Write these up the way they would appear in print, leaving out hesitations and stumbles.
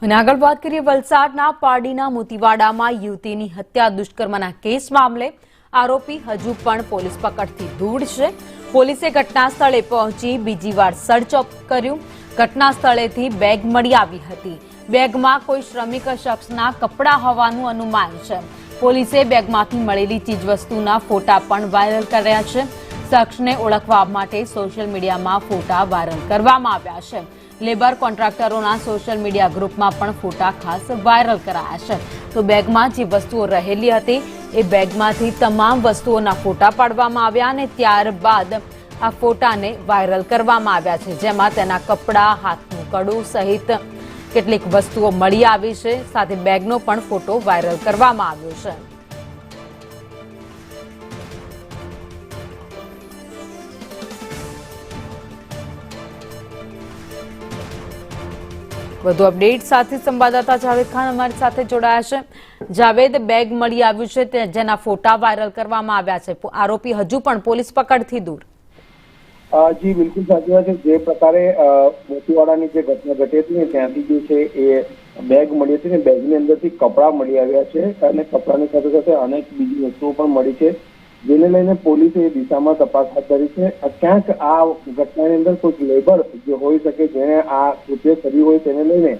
અને આગળ વાત કરીએ વલસાડના પારડીના મોતીવાડામાં યુવતીની હત્યા દુષ્કર્મના કેસ મામલે આરોપી હજુ પણ પોલીસ પકડથી દૂર છે। પોલીસે ઘટના સ્થળે પહોંચી બીજી વાર સર્ચ કર્યું। ઘટના સ્થળેથી બેગ મળી આવી હતી। બેગમાં કોઈ શ્રમિક શખ્સના કપડાં હોવાનું અનુમાન છે। પોલીસે બેગમાંથી મળેલી ચીજવસ્તુના ફોટા પણ વાયરલ કર્યા છે। શખ્સને ઓળખવા માટે સોશિયલ મીડિયામાં ફોટા વાયરલ કરવામાં આવ્યા છે। લેબર કોન્ટ્રાક્ટરોના સોશિયલ મીડિયા ગ્રુપમાં પણ ફોટા ખાસ વાયરલ કરાયા છે। તો બેગમાં જે વસ્તુઓ રહેલી હતી એ બેગમાંથી તમામ વસ્તુઓના ફોટા પાડવામાં આવ્યા અને ત્યારબાદ આ ફોટાને વાયરલ કરવામાં આવ્યા છે, જેમાં તેના કપડાં, હાથનું કડું સહિત કેટલીક વસ્તુઓ મળી આવી છે। સાથે બેગનો પણ ફોટો વાયરલ કરવામાં આવ્યો છે। વધુ અપડેટ સાથે સંવાદદાતા જાવેદ ખાન અમારી સાથે જોડાયા છે। જાવેદ, બેગ મળી આવ્યું છે જેના ફોટા વાયરલ કરવામાં આવ્યા છે। આરોપી હજુ પણ પોલીસ પકડથી દૂર। જી બિલકુલ સાચી વાત છે। જે પ્રકારે મોતીવાડાની જે ઘટના ઘટી હતી ને ત્યાંથી જે છે એ બેગ મળી હતી ને બેગની અંદરથી કપડાં મળી આવ્યા છે અને કપડાની સાથે સાથે અનેક બીજી વસ્તુઓ પણ મળી છે, જેને લઈને પોલીસે એ દિશામાં તપાસ હાથ ધરી છે। ક્યાંક આ ઘટનાની અંદર કોઈક લેબર જે હોઈ શકે જેને આ કૃત્ય કર્યું હોય તેને લઈને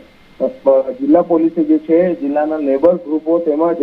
જિલ્લા પોલીસે જે છે જિલ્લાના લેબર ગ્રુપો તેમજ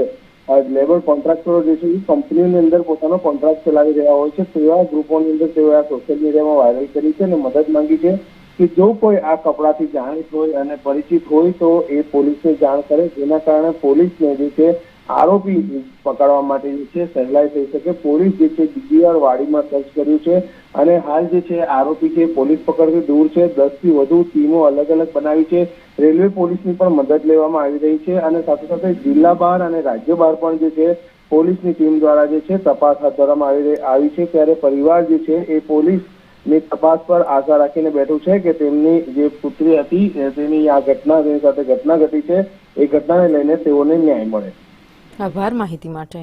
લેબર કોન્ટ્રાક્ટરો જે છે એ કંપનીની અંદર પોતાનો કોન્ટ્રાક્ટ ચલાવી રહ્યા હોય છે, તેવા ગ્રુપોની અંદર તેઓએ આ સોશિયલ મીડિયામાં વાયરલ કરી છે અને મદદ માંગી છે કે જો કોઈ આ કપડાથી જાણીત હોય અને પરિચિત હોય તો એ પોલીસને જાણ કરે, જેના કારણે પોલીસને જે છે આરોપી પકડવા માટે જે છે સહેલાઈ થઈ શકે। પોલીસ જે છે બીજી વાર વાડીમાં સર્ચ કર્યું છે અને હાલ જે છે આરોપી છે પોલીસ પકડથી દૂર છે। 10 થી વધુ ટીમો અલગ અલગ બનાવી છે। રેલવે પોલીસની પણ મદદ લેવામાં આવી રહી છે અને સાથે સાથે જિલ્લા બહાર અને રાજ્ય બહાર પણ જે છે પોલીસની ટીમ દ્વારા જે છે તપાસ હાથ ધરવામાં આવી છે। ત્યારે પરિવાર જે છે એ પોલીસની તપાસ પર આશા રાખીને બેઠું છે કે તેમની જે પુત્રી હતી તેની આ ઘટના તેની સાથે ઘટના ઘટી છે એ ઘટનાને લઈને તેઓને ન્યાય મળે। આભાર માહિતી માટે।